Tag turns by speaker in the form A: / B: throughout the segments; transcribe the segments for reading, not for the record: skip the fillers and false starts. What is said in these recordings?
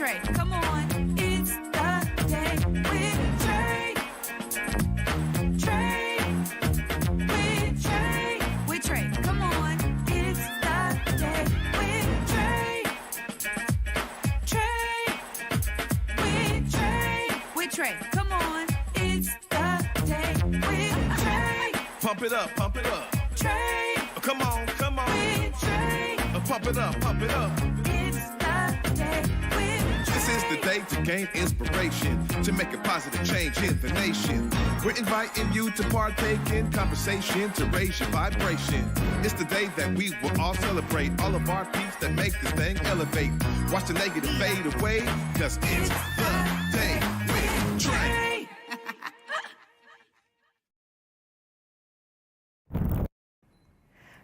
A: Trae. Come on, it's the day with Trae. Trae with Trae. With Trae. Come on, it's the day with Trae. Trae with Trae. With Trae. Come on, it's the day with Trae.
B: Pump it up, pump it up.
A: Trae.
B: Come on, come on.
A: With Trae.
B: Pump it up, pump it up.
A: It's the day with Trae.
B: This is the day to gain inspiration, to make a positive change in the nation. We're inviting you to partake in conversation, to raise your vibration. It's the day that we will all celebrate all of our peace that make this thing elevate. Watch the negative fade away, cause it's the day with Trae.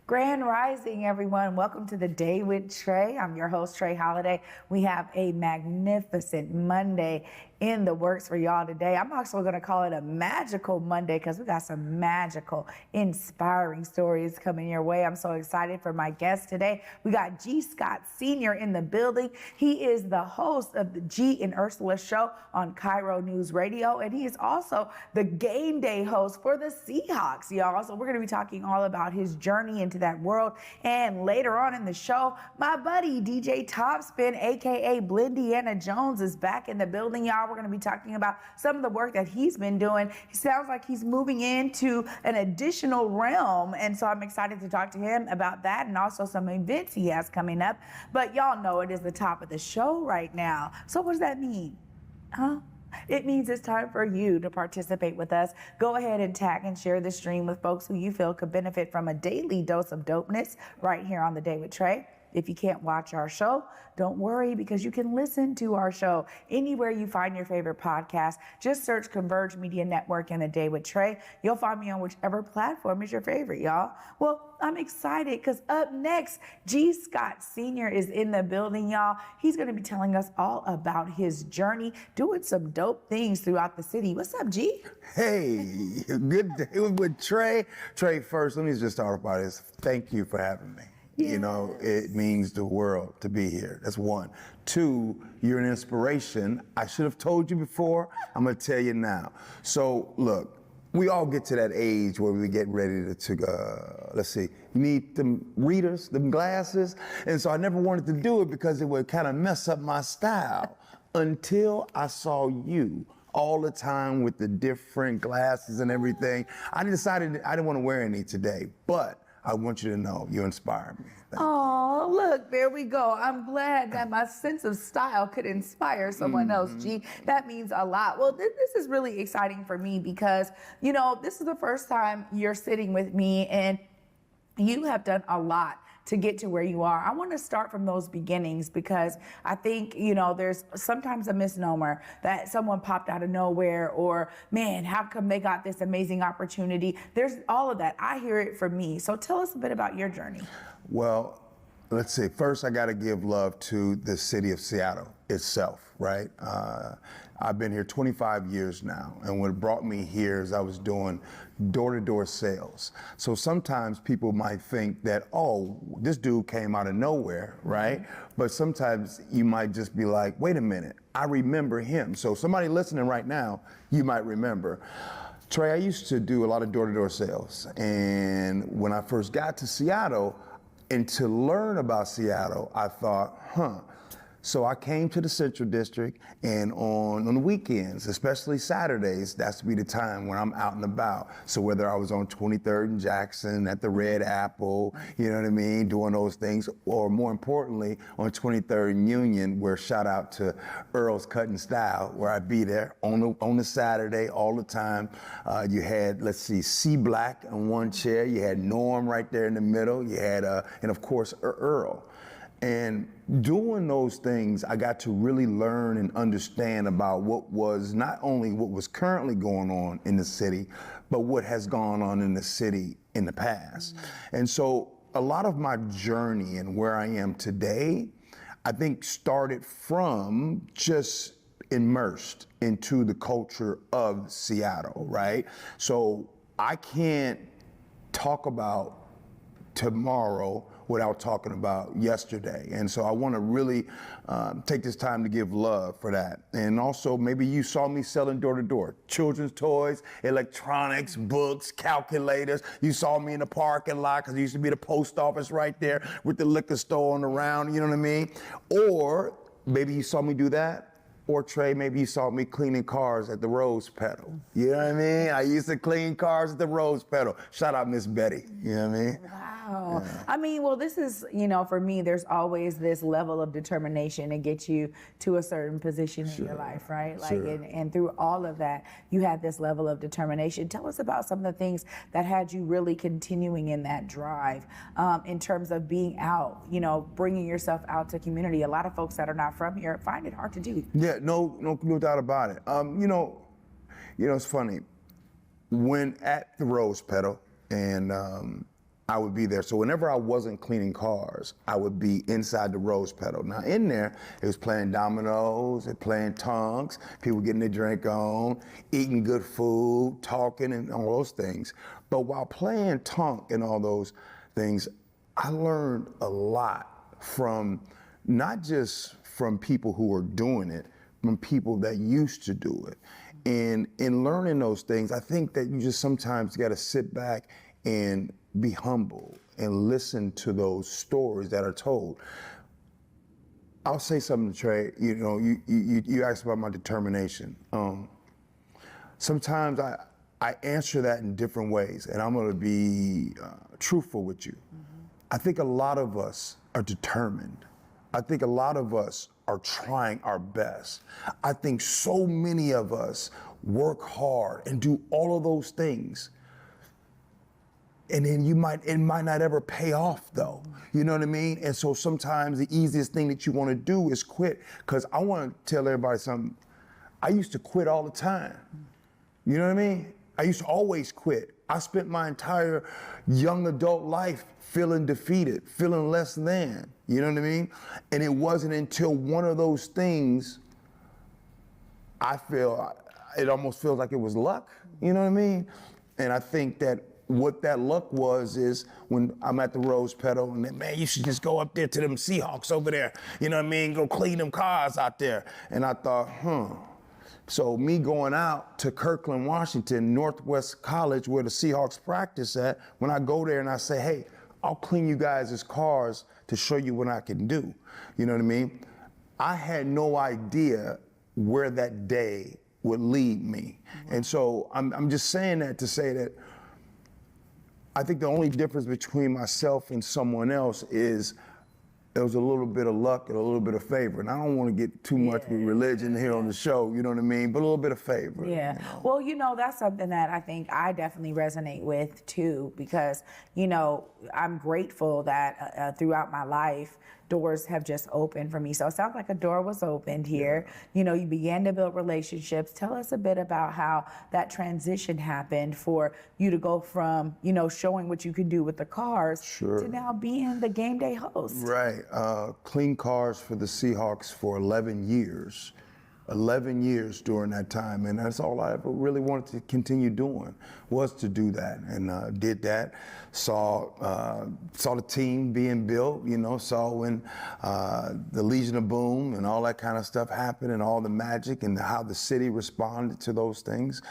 C: Grand Rising, everyone. Welcome to the Day with Trae. I'm your host, Trae Holiday. We have a magnificent Monday in the works for y'all today. I'm also going to call it a magical Monday because we got some magical, inspiring stories coming your way. I'm so excited for my guest today. We got Gee Senior in the building. He is the host of the Gee Ursula Show on KIRO Newsradio, and he is also the game day host for the Seahawks, y'all. So we're going to be talking all about his journey into that world. And later on in the show, my buddy DJ Topsin, aka Blendiana Jones, is back in the building, y'all. We're going to be talking about some of the work that he's been doing. He sounds like he's moving into an additional realm, and so I'm excited to talk to him about that and also some events he has coming up. But y'all know it is the top of the show right now. So what does that mean? Huh? It means it's time for you to participate with us. Go ahead and tag and share the stream with folks who you feel could benefit from a daily dose of dopeness right here on The Day with Trae. If you can't watch our show, don't worry, because you can listen to our show anywhere you find your favorite podcast. Just search Converge Media Network and The Day with Trae. You'll find me on whichever platform is your favorite, y'all. Well, I'm excited because up next, Gee Senior is in the building, y'all. He's going to be telling us all about his journey, doing some dope things throughout the city. What's up, Gee?
D: Hey, good day with Trae. Trae, first, let me just start by this. Thank you for having me.
C: Yes.
D: You know, it means the world to be here. That's one. Two, you're an inspiration. I should have told you before. I'm going to tell you now. So, look, we all get to that age where we get ready to let's see, you need them readers, them glasses. And so I never wanted to do it because it would kind of mess up my style until I saw you all the time with the different glasses and everything. I decided I didn't want to wear any today, but I want you to know you inspire me.
C: Oh, look, there we go. I'm glad that my sense of style could inspire someone else, Gee. That means a lot. Well, this is really exciting for me because, you know, this is the first time you're sitting with me and you have done a lot to get to where you are. I want to start from those beginnings because I think, you know, there's sometimes a misnomer that someone popped out of nowhere or, man, how come they got this amazing opportunity? There's all of that. I hear it from me. So tell us a bit about your journey.
D: Well, let's see. First, I got to give love to the city of Seattle itself, right? I've been here 25 years now, and what brought me here is I was doing door-to-door sales. So sometimes people might think that, oh, this dude came out of nowhere, right? But sometimes you might just be like, wait a minute, I remember him. So somebody listening right now, you might remember. Trae, I used to do a lot of door-to-door sales, and when I first got to Seattle, and to learn about Seattle, I thought, So I came to the Central District, and on the weekends, especially Saturdays, that's to be the time when I'm out and about. So whether I was on 23rd and Jackson, at the Red Apple, you know what I mean, doing those things, or more importantly, on 23rd and Union, where shout out to Earl's Cut and Style, where I'd be there on the Saturday all the time. You had, let's see, C Black on one chair, you had Norm right there in the middle, you had, and of course, Earl. And doing those things, I got to really learn and understand about what was not only what was currently going on in the city, but what has gone on in the city in the past. And so a lot of my journey and where I am today, I think started from just immersed into the culture of Seattle, right? So I can't talk about tomorrow without talking about yesterday. And so I want to really take this time to give love for that. And also, maybe you saw me selling door to door, children's toys, electronics, books, calculators. You saw me in the parking lot because there used to be the post office right there with the liquor store on the round, you know what I mean? Or maybe you saw me do that. Or Trae, maybe you saw me cleaning cars at the Rose Pedal. You know what I mean? I used to clean cars at the Rose Pedal. Shout out Miss Betty, you know what I mean?
C: Wow. Yeah. I mean, well, this is, you know, for me, there's always this level of determination to get you to a certain position in your life, right? Like, and through all of that, you had this level of determination. Tell us about some of the things that had you really continuing in that drive in terms of being out, you know, bringing yourself out to community. A lot of folks that are not from here find it hard to do.
D: Yeah, no doubt about it. You know, it's funny. When at the Rose Pedal, and I would be there. So whenever I wasn't cleaning cars, I would be inside the Rose Pedal. Now in there, it was playing dominoes, it playing tongues, people getting their drink on, eating good food, talking, and all those things. But while playing tonk and all those things, I learned a lot from not just from people who are doing it, from people that used to do it. And in learning those things, I think that you just sometimes got to sit back and be humble and listen to those stories that are told. I'll say something, Trae. You know, you asked about my determination. Sometimes I answer that in different ways, and I'm going to be truthful with you. I think a lot of us are determined. I think a lot of us are trying our best. I think so many of us work hard and do all of those things. And then it might not ever pay off though. You know what I mean? And so sometimes the easiest thing that you want to do is quit. Because I want to tell everybody something. I used to quit all the time. You know what I mean? I used to always quit. I spent my entire young adult life feeling defeated, feeling less than, you know what I mean? And it wasn't until one of those things, it almost feels like it was luck, you know what I mean? And I think that what that luck was is when I'm at the Rose Pedal and then, man, you should just go up there to them Seahawks over there, you know what I mean? Go clean them cars out there. And I thought, So me going out to Kirkland, Washington, Northwest College, where the Seahawks practice at, when I go there and I say, hey, I'll clean you guys' cars to show you what I can do. You know what I mean? I had no idea where that day would lead me. And so I'm just saying that to say that I think the only difference between myself and someone else is there was a little bit of luck and a little bit of favor. And I don't want to get too much with religion here on the show, you know what I mean? But a little bit of favor.
C: Yeah.
D: You know?
C: Well, you know, that's something that I think I definitely resonate with too, because, you know, I'm grateful that throughout my life, doors have just opened for me. So it sounds like a door was opened here. Yeah. You know, you began to build relationships. Tell us a bit about how that transition happened for you to go from, you know, showing what you can do with the cars to now being the game day host.
D: Right. Clean cars for the Seahawks for 11 years. 11 years during that time, and that's all I ever really wanted to continue doing, was to do that, and did that. Saw the team being built, you know, saw when the Legion of Boom and all that kind of stuff happened, and all the magic and how the city responded to those things.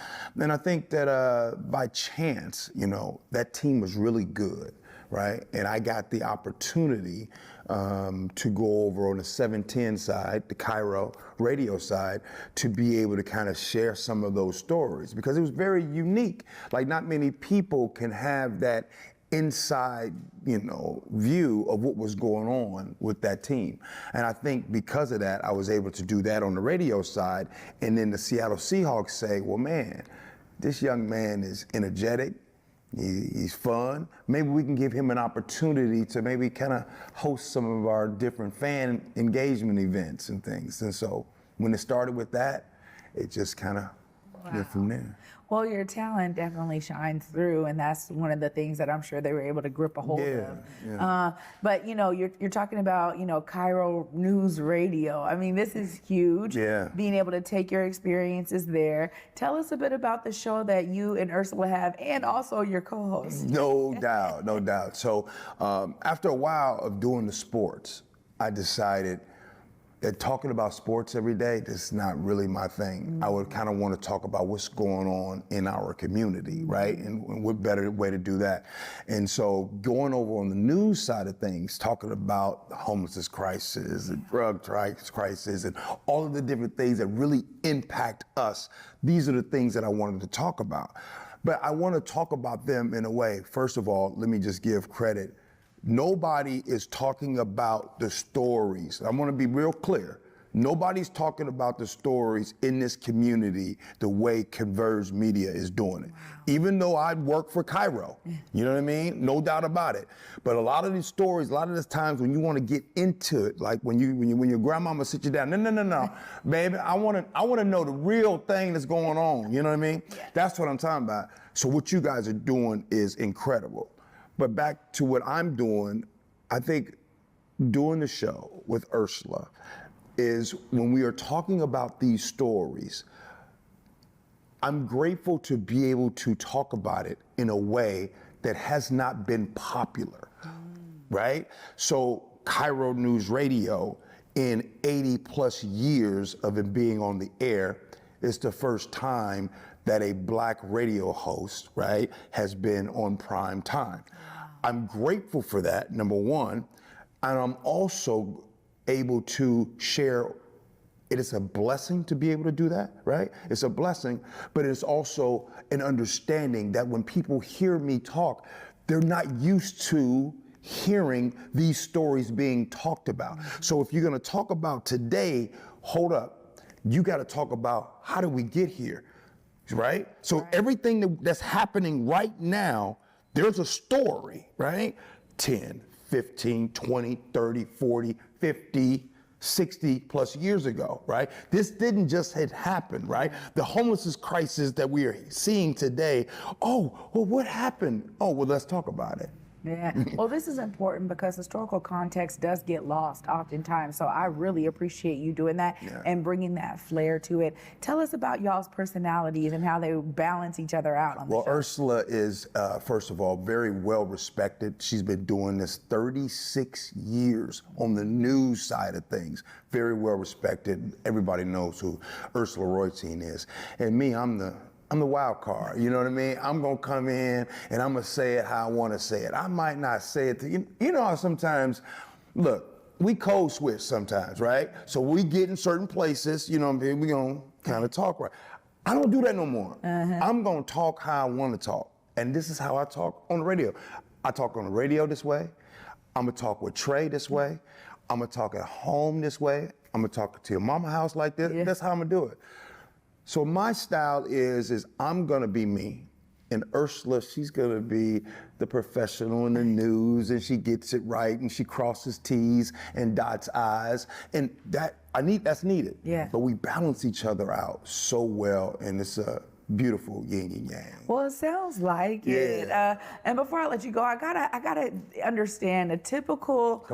D: And I think that by chance, you know, that team was really good, right? And I got the opportunity to go over on the 710 side, the KIRO radio side, to be able to kind of share some of those stories, because it was very unique. Like, not many people can have that inside, you know, view of what was going on with that team. And I think because of that, I was able to do that on the radio side. And then the Seattle Seahawks say, well, man, this young man is energetic. He's fun. Maybe we can give him an opportunity to maybe kind of host some of our different fan engagement events and things. And so when it started with that, it just kind of Yeah, from there.
C: Well, your talent definitely shines through, and that's one of the things that I'm sure they were able to grip a hold of. But you're talking about KIRO Newsradio. I mean, this is huge.
D: Yeah.
C: Being able to take your experiences there. Tell us a bit about the show that you and Ursula have, and also your co-host.
D: No doubt, no doubt. So after a while of doing the sports, I decided that talking about sports every day, that's not really my thing. I would kind of want to talk about what's going on in our community, right? And what better way to do that? And so going over on the news side of things, talking about the homelessness crisis, the drug crisis, and all of the different things that really impact us, these are the things that I wanted to talk about. But I want to talk about them in a way, first of all, let me just give credit. Nobody is talking about the stories. I want to be real clear. Nobody's talking about the stories in this community the way Converge Media is doing it. Even though I work for KIRO, you know what I mean? No doubt about it. But a lot of these stories, a lot of these times when you want to get into it, like when your grandmama sit you down, no, baby, I want to know the real thing that's going on. You know what I mean? Yeah. That's what I'm talking about. So what you guys are doing is incredible. But back to what I'm doing, I think doing the show with Ursula is when we are talking about these stories, I'm grateful to be able to talk about it in a way that has not been popular, right? So KIRO Newsradio, in 80 plus years of it being on the air, is the first time that a Black radio host, right, has been on prime time. I'm grateful for that, number one, and I'm also able to share. It is a blessing to be able to do that, right? It's a blessing, but it's also an understanding that when people hear me talk, they're not used to hearing these stories being talked about. So if you're gonna talk about today, hold up, you gotta talk about how did we get here, right? So everything that's happening right now, there's a story, right? 10, 15, 20, 30, 40, 50, 60 plus years ago, right? This didn't just happen, right? The homelessness crisis that we are seeing today, oh, well, what happened? Oh, well, let's talk about it.
C: Yeah, well, this is important because historical context does get lost oftentimes. So I really appreciate you doing that and bringing that flair to it. Tell us about y'all's personalities and how they balance each other out on the show.
D: Ursula is, first of all, very well respected. She's been doing this 36 years on the news side of things. Very well respected. Everybody knows who Ursula Roytine is. And me, I'm the wild card, you know what I mean? I'm gonna come in and I'm gonna say it how I wanna say it. I might not say it to you. You know how sometimes, look, we code switch sometimes, right? So we get in certain places, you know what I mean? We gonna kind of talk right. I don't do that no more. I'm gonna talk how I wanna talk. And this is how I talk on the radio. I talk on the radio this way. I'm gonna talk with Trae this way. I'm gonna talk at home this way. I'm gonna talk to your mama house like this. That's how I'm gonna do it. So my style is I'm gonna be me, and Ursula, she's gonna be the professional in the news, and she gets it right, and she crosses T's and dots I's, and that's needed. Yeah. But we balance each other out so well, and it's a beautiful yin and yang.
C: Well, it sounds like it. And before I let you go, I gotta understand a typical,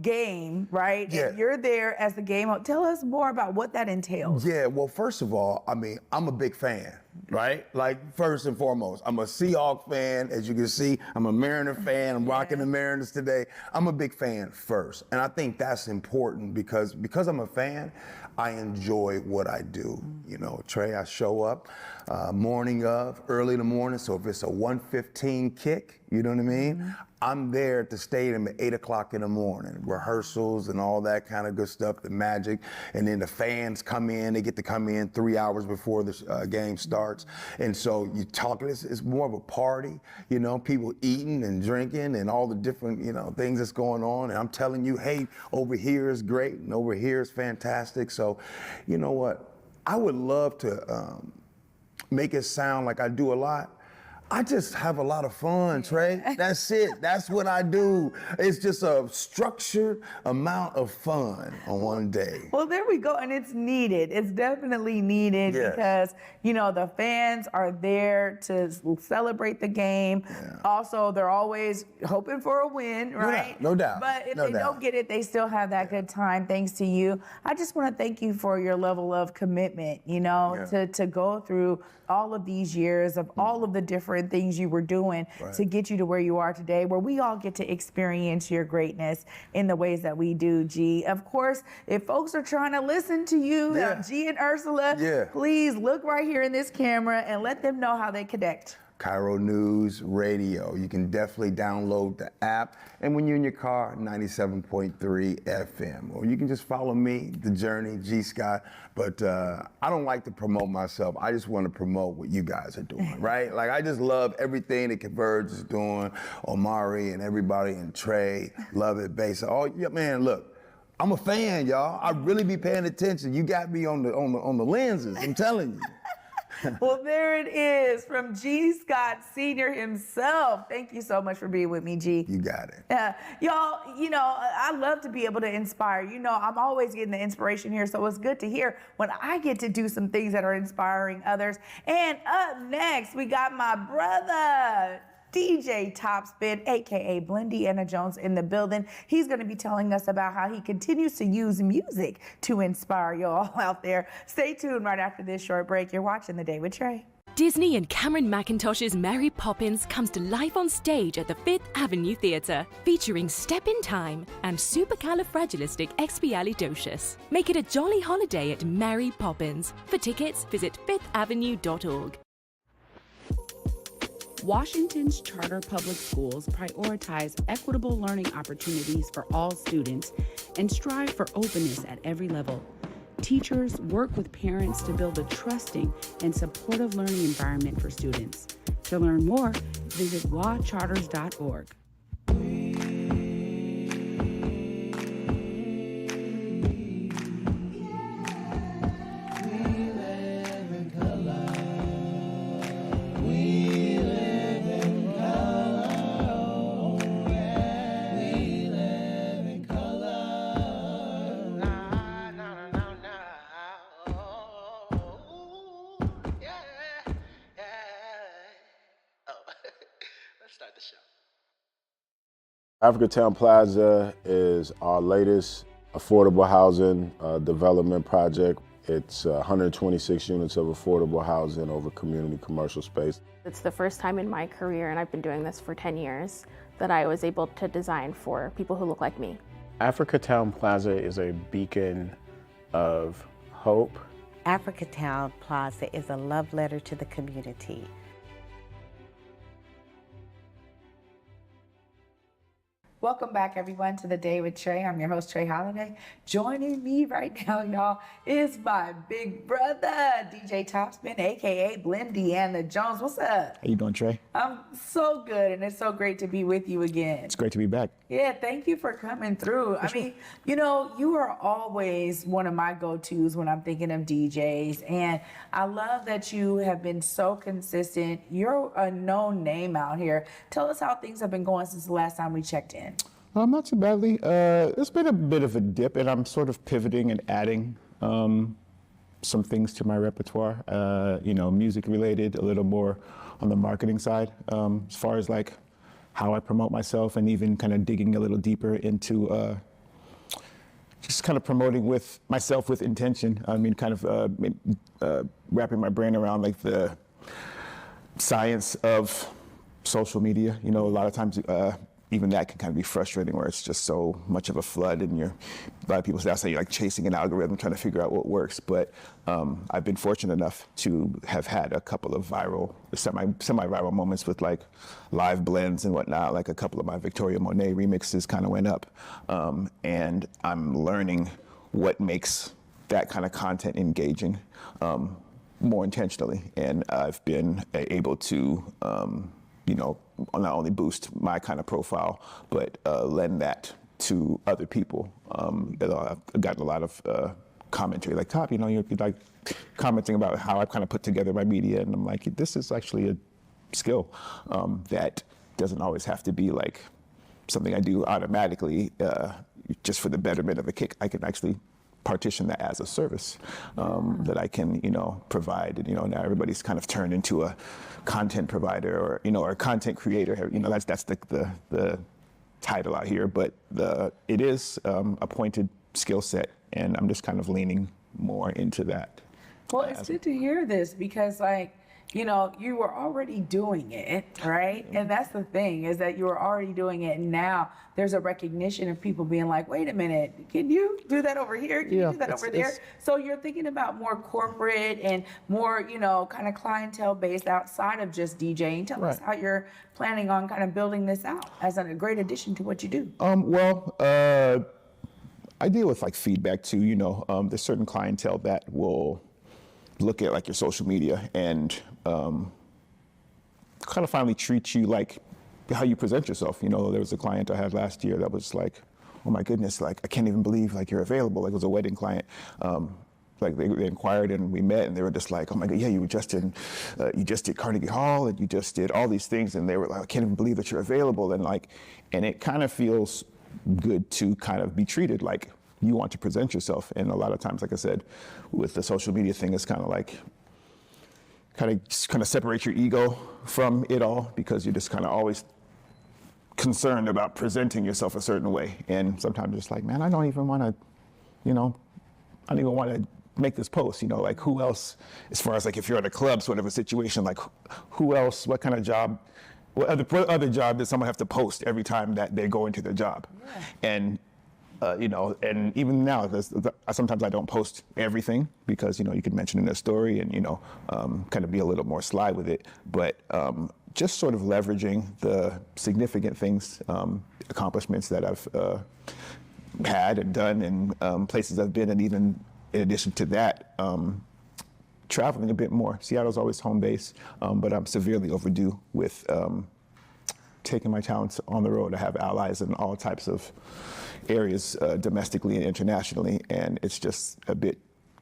C: game, right?
D: Yeah.
C: If you're there as the game. Tell us more about what that entails.
D: Yeah. Well, first of all, I mean, I'm a big fan, right? Like first and foremost, I'm a Seahawks fan. As you can see, I'm a Mariner fan. I'm rocking the Mariners today. I'm a big fan first, and I think that's important because I'm a fan. I enjoy what I do. You know, Trae, I show up morning of, early in the morning. So if it's a 1:15 kick, you know what I mean? I'm there at the stadium at 8 o'clock in the morning, rehearsals and all that kind of good stuff, the magic. And then the fans come in, they get to come in 3 hours before the game starts. And so you talk, it's more of a party, you know, people eating and drinking and all the different, things that's going on. And I'm telling you, hey, over here is great and over here is fantastic. So, you know what? I would love to make it sound like I do a lot. I just have a lot of fun, Trey. That's it. That's what I do. It's just a structured amount of fun on one day.
C: Well, there we go, and it's needed. It's definitely needed
D: Yes.
C: because, you know, the fans are there to celebrate the game.
D: Yeah.
C: Also, they're always hoping for a win, right?
D: No doubt.
C: But if
D: No
C: they
D: doubt.
C: don't get it, they still have that good time thanks to you. I just want to thank you for your level of commitment, you know,
D: Yeah.
C: to go through all of these years of all of the different things you were doing to get you to where you are today, where we all get to experience your greatness in the ways that we do, G. Of course, if folks are trying to listen to you, G and Ursula, please look right here in this camera and let them know how they connect.
D: KIRO Newsradio. You can definitely download the app. And when you're in your car, 97.3 FM. Or you can just follow me, The Journey, G Scott. But I don't like to promote myself. I just want to promote what you guys are doing, right? Like, I just love everything that Converge is doing. Omari and everybody and Trae, love it, bass. Oh, yeah, man, look. I'm a fan, y'all. I really be paying attention. You got me on the lenses, I'm telling you.
C: Well, there it is from G. Scott Sr. himself. Thank you so much for being with me, G.
D: You got it.
C: Y'all, you know, I love to be able to inspire. You know, I'm always getting the inspiration here, so it's good to hear when I get to do some things that are inspiring others. And up next, we got my brother, DJ Topsin, aka Blendiana Jones, in the building. He's going to be telling us about how he continues to use music to inspire y'all out there. Stay tuned right after this short break. You're watching The Day with Trae.
E: Disney and Cameron McIntosh's Mary Poppins comes to life on stage at the Fifth Avenue Theatre, featuring Step in Time and Supercalifragilisticexpialidocious. Make it a jolly holiday at Mary Poppins. For tickets, visit fifthavenue.org.
F: Washington's charter public schools prioritize equitable learning opportunities for all students and strive for openness at every level. Teachers work with parents to build a trusting and supportive learning environment for students. To learn more, visit wacharters.org.
G: Africatown Plaza is our latest affordable housing development project. It's 126 units of affordable housing over community commercial space.
H: It's the first time in my career, and I've been doing this for 10 years, that I was able to design for people who look like me.
I: Africatown Plaza is a beacon of hope.
J: Africatown Plaza is a love letter to the community.
C: Welcome back, everyone, to The Day with Trae. I'm your host, Trae Holiday. Joining me right now, y'all, is my big brother, DJ Topsin, a.k.a. Blendiana Jones. What's up?
K: How you doing, Trae?
C: I'm so good, and it's so great to be with you again.
K: It's great to be back.
C: Yeah, thank you for coming through. I mean, you know, you are always one of my go-tos when I'm thinking of DJs, and I love that you have been so consistent. You're a known name out here. Tell us how things have been going since the last time we checked in.
K: Not too badly. It's been a bit of a dip, and I'm sort of pivoting and adding some things to my repertoire. You know, music related, a little more on the marketing side, as far as like how I promote myself, and even kind of digging a little deeper into just kind of promoting with myself with intention. I mean, kind of wrapping my brain around like the science of social media. You know, a lot of times even that can kind of be frustrating, where it's just so much of a flood, and a lot of people say you're like chasing an algorithm trying to figure out what works. But I've been fortunate enough to have had a couple of viral, semi-viral moments with like live blends and whatnot. Like a couple of my Victoria Monet remixes kind of went up, and I'm learning what makes that kind of content engaging more intentionally. And I've been able to, you know, not only boost my kind of profile, but lend that to other people. I've gotten a lot of commentary, like, you're like commenting about how I kind of put together my media, and I'm like, this is actually skill that doesn't always have to be like something I do automatically just for the betterment of a kick. I can actually partition that as a service that I can, provide. And, now everybody's kind of turned into a content provider or, or a content creator. That's the title out here, but it is a pointed skill set, and I'm just kind of leaning more into that.
C: Well, it's good to hear this because, you were already doing it, right? And that's the thing, is that you were already doing it, and now there's a recognition of people being like, wait a minute, can you do that over here? Can you do that over there? So you're thinking about more corporate and more, kind of clientele based outside of just DJing. Tell us how you're planning on kind of building this out as a great addition to what you do.
K: I deal with like feedback too, there's certain clientele that will look at like your social media and kind of finally treat you like how you present yourself. There was a client I had last year that was like, oh my goodness, like I can't even believe like you're available. Like it was a wedding client. Like they inquired and we met and they were just like, oh my God, yeah, you just did Carnegie Hall and you just did all these things. And they were like, I can't even believe that you're available. And it kind of feels good to kind of be treated like you want to present yourself. And a lot of times, like I said, with the social media thing, it's kind of separate your ego from it all, because you're just kind of always concerned about presenting yourself a certain way. And sometimes it's like, man, I don't even want to, I don't even want to make this post, like who else, as far as like if you're at a club sort of a situation, like who else, what kind of job, what other job does someone have to post every time that they go into their job? Yeah. And and even now, sometimes I don't post everything because, you could mention in a story and, kind of be a little more sly with it. But just sort of leveraging the significant things, accomplishments that I've had and done and places I've been, and even in addition to that, traveling a bit more. Seattle's always home base, but I'm severely overdue with taking my talents on the road. I have allies in all types of areas, domestically and internationally, and it's just a bit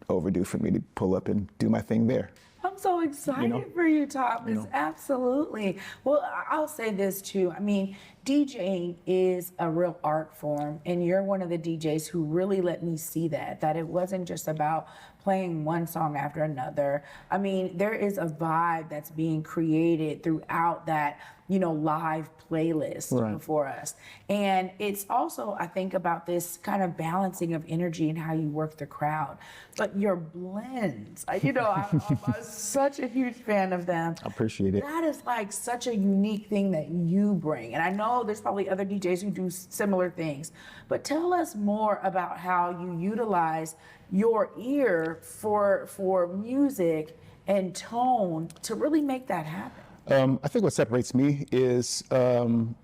K: overdue for me to pull up and do my thing there.
C: I'm so excited for you, Thomas. Absolutely. Well, I'll say this too. I mean, DJing is a real art form, and you're one of the DJs who really let me see that it wasn't just about playing one song after another. I mean, there is a vibe that's being created throughout that, live playlist before us. And it's also, I think, about this kind of balancing of energy and how you work the crowd. But your blends, I'm such a huge fan of them.
K: I appreciate it.
C: That is like such a unique thing that you bring. And I know there's probably other DJs who do similar things, but tell us more about how you utilize your ear for music and tone to really make that happen.
K: I think what separates me is, I'm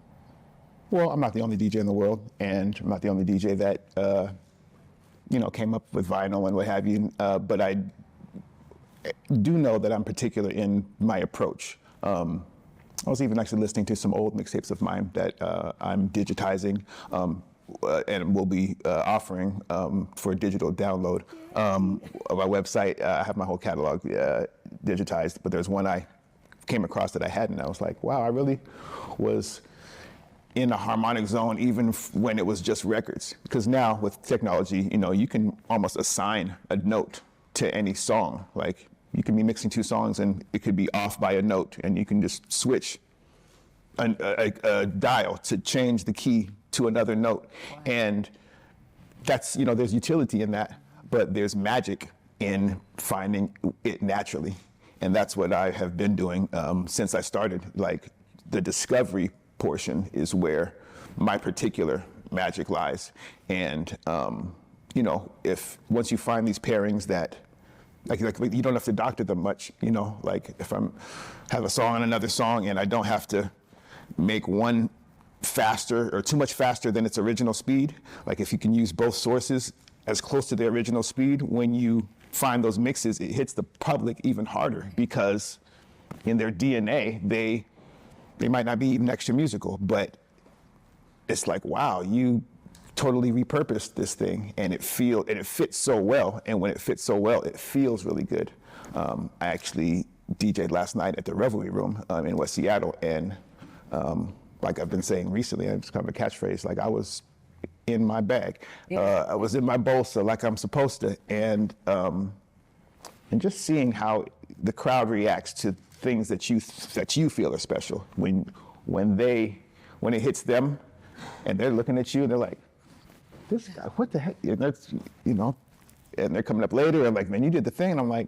K: not the only DJ in the world, and I'm not the only DJ that, came up with vinyl and what have you, but I do know that I'm particular in my approach. I was even actually listening to some old mixtapes of mine that I'm digitizing and will be offering for digital download. On my website, I have my whole catalog digitized, but there's one I came across that I hadn't. I was like, wow, I really was in a harmonic zone even when it was just records. Because now with technology, you can almost assign a note to any song. Like you can be mixing two songs and it could be off by a note, and you can just switch a dial to change the key to another note. And that's, there's utility in that, but there's magic in finding it naturally. And that's what I have been doing since I started. Like the discovery portion is where my particular magic lies. And, if once you find these pairings that, like you don't have to doctor them much, like if have a song and another song and I don't have to make one faster or too much faster than its original speed. Like if you can use both sources as close to the original speed, when you find those mixes, it hits the public even harder because in their DNA, they might not be even extra musical, but it's like, wow, you totally repurposed this thing and it fits so well. And when it fits so well, it feels really good. I actually DJ'd last night at the Revelry Room in West Seattle, and like I've been saying recently, it's kind of a catchphrase, like I was in my bag. I was in my bolsa like I'm supposed to, and just seeing how the crowd reacts to things that you feel are special when it hits them, and they're looking at you and they're like, this guy, what the heck? And that's, and they're coming up later and like, man, you did the thing, and I'm like,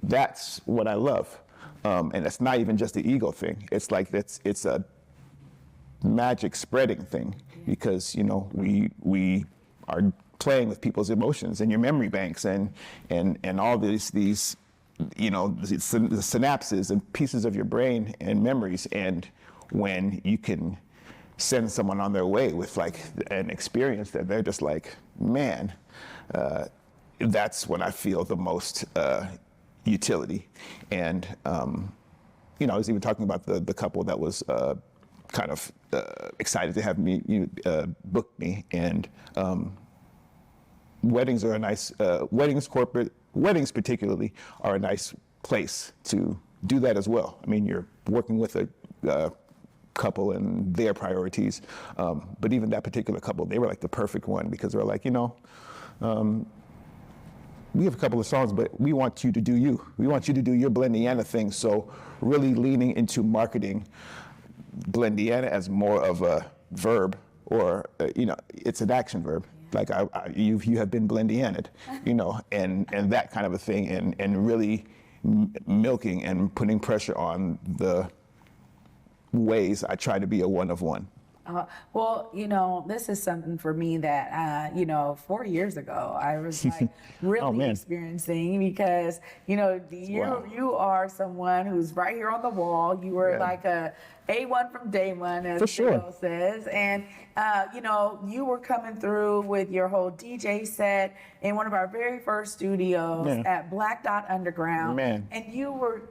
K: that's what I love, and it's not even just the ego thing. It's like it's a magic spreading thing, because we are playing with people's emotions and your memory banks and all these the synapses and pieces of your brain and memories, and when you can send someone on their way with like an experience that they're just like, man, that's when I feel the most utility. And I was even talking about the couple that was kind of excited to have me book me, and weddings are a nice weddings particularly are a nice place to do that as well. I mean, you're working with a couple and their priorities, but even that particular couple, they were like the perfect one, because they were like, we have a couple of songs, but we want you to do you. We want you to do your Blendiana thing. So really leaning into marketing Blendiana as more of a verb, or it's an action verb. Like you have been Blendiana'd, and that kind of a thing, and really milking and putting pressure on the ways I try to be a one of one.
C: Well, this is something for me that, 4 years ago, I was like really experiencing, because, you are someone who's right here on the wall. You were like a A1 from day one, as Bill says. And, you were coming through with your whole DJ set in one of our very first studios at Black Dot Underground. And you were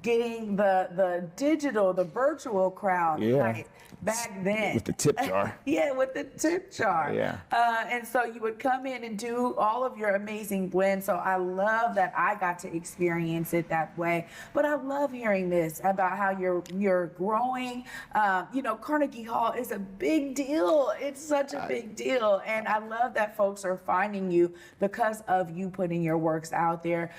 C: getting the digital, the virtual crowd right back then.
K: With the tip jar.
C: With the tip jar. And so you would come in and do all of your amazing blends. So I love that I got to experience it that way. But I love hearing this about how you're growing. Carnegie Hall is a big deal. It's such a big deal. And I love that folks are finding you because of you putting your works out there.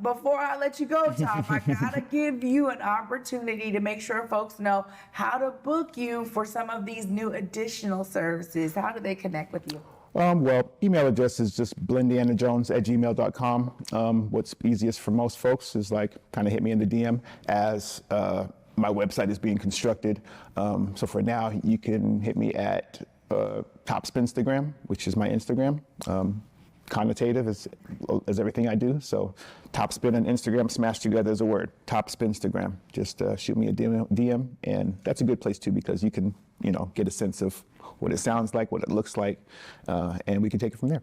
C: Before I let you go, Tom, I gotta give you an opportunity to make sure folks know how to book you for some of these new additional services. How do they connect with you?
K: Well, email address is just blendianajones@gmail.com. What's easiest for most folks is like kind of hit me in the DM as my website is being constructed. So for now, you can hit me at Topsinstagram, which is my Instagram. Connotative as everything I do. So Topspin and Instagram smashed together as a word. Topspinstagram. Just shoot me a DM, and that's a good place too, because you can get a sense of what it sounds like, what it looks like, and we can take it from there.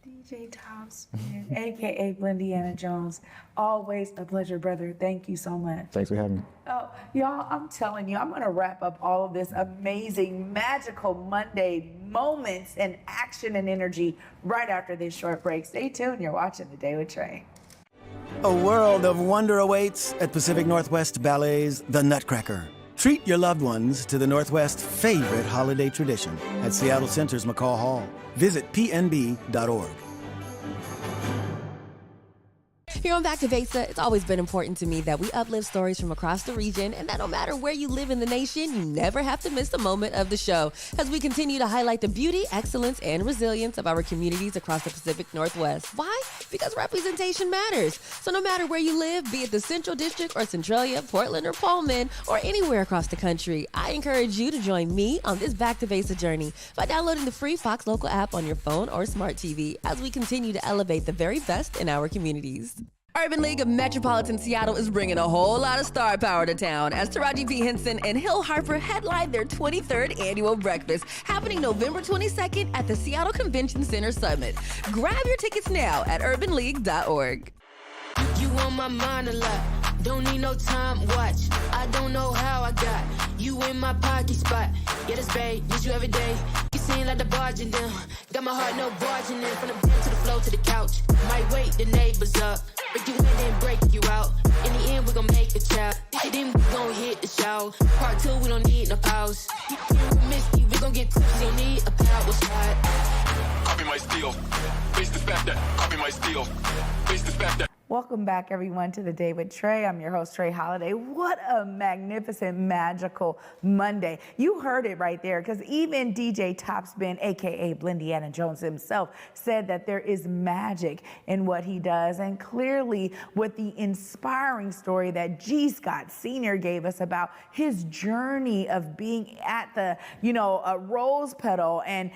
C: DJ Topsin, aka Blendiana Jones. Always a pleasure, brother. Thank you so much.
K: Thanks for having me.
C: Oh, y'all, I'm telling you, I'm gonna wrap up all of this amazing, magical Monday moments and action and energy right after this short break. Stay tuned. You're watching The Day with Trae.
L: A world of wonder awaits at Pacific Northwest Ballet's The Nutcracker. Treat your loved ones to the Northwest's favorite holiday tradition at Seattle Center's McCall Hall. Visit pnb.org.
M: Here on Back to Vesa, it's always been important to me that we uplift stories from across the region, and that no matter where you live in the nation, you never have to miss a moment of the show as we continue to highlight the beauty, excellence, and resilience of our communities across the Pacific Northwest. Why? Because representation matters. So no matter where you live, be it the Central District or Centralia, Portland or Pullman, or anywhere across the country, I encourage you to join me on this Back to Vesa journey by downloading the free Fox Local app on your phone or smart TV as we continue to elevate the very best in our communities. Urban League of Metropolitan Seattle is bringing a whole lot of star power to town as Taraji P. Henson and Hill Harper headline their 23rd annual breakfast happening November 22nd at the Seattle Convention Center Summit. Grab your tickets now at urbanleague.org.
N: You on my mind a lot, don't need no time watch. I don't know how I got you in my pocket spot. Yeah, that's babe, need you every day. You seem like the barging down, got my heart no barging in. From the bed to the floor to the couch, might wake the neighbors up, break you in and break you out.
O: steal. Face the fact that copy my steal. Face the fact that.
C: Welcome back, everyone, to The Day with Trae. I'm your host, Trae Holiday. What a magnificent, magical Monday. You heard it right there, because even DJ Topsin, a.k.a. Blendiana Jones himself, said that there is magic in what he does. And clearly, with the inspiring story that G. Scott Sr. gave us about his journey of being at the, a rose petal and,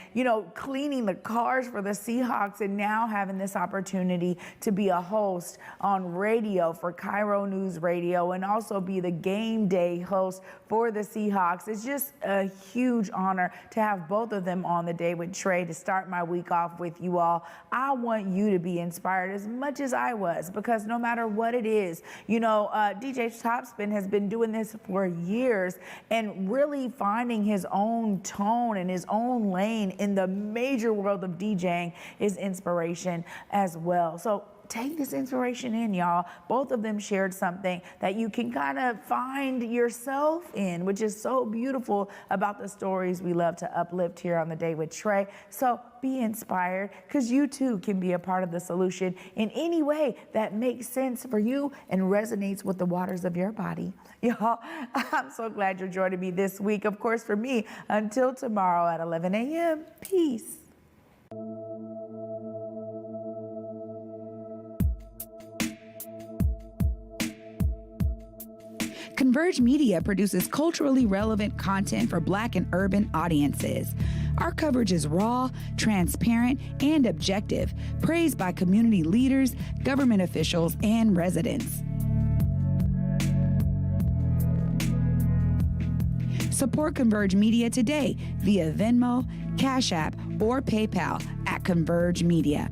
C: cleaning the cars for the Seahawks, and now having this opportunity to be a host on radio for KIRO Newsradio and also be the game day host for the Seahawks. It's just a huge honor to have both of them on The Day with Trae to start my week off with you all. I want you to be inspired as much as I was, because no matter what it is, DJ Topsin has been doing this for years and really finding his own tone and his own lane in the major world of DJing is inspiration as well. So take this inspiration in, y'all. Both of them shared something that you can kind of find yourself in, which is so beautiful about the stories we love to uplift here on The Day with Trae. So be inspired, because you too can be a part of the solution in any way that makes sense for you and resonates with the waters of your body. Y'all, I'm so glad you're joining me this week. Of course, for me, until tomorrow at 11 a.m. Peace.
P: Converge Media produces culturally relevant content for Black and urban audiences. Our coverage is raw, transparent, and objective, praised by community leaders, government officials, and residents. Support Converge Media today via Venmo, Cash App, or PayPal at Converge Media.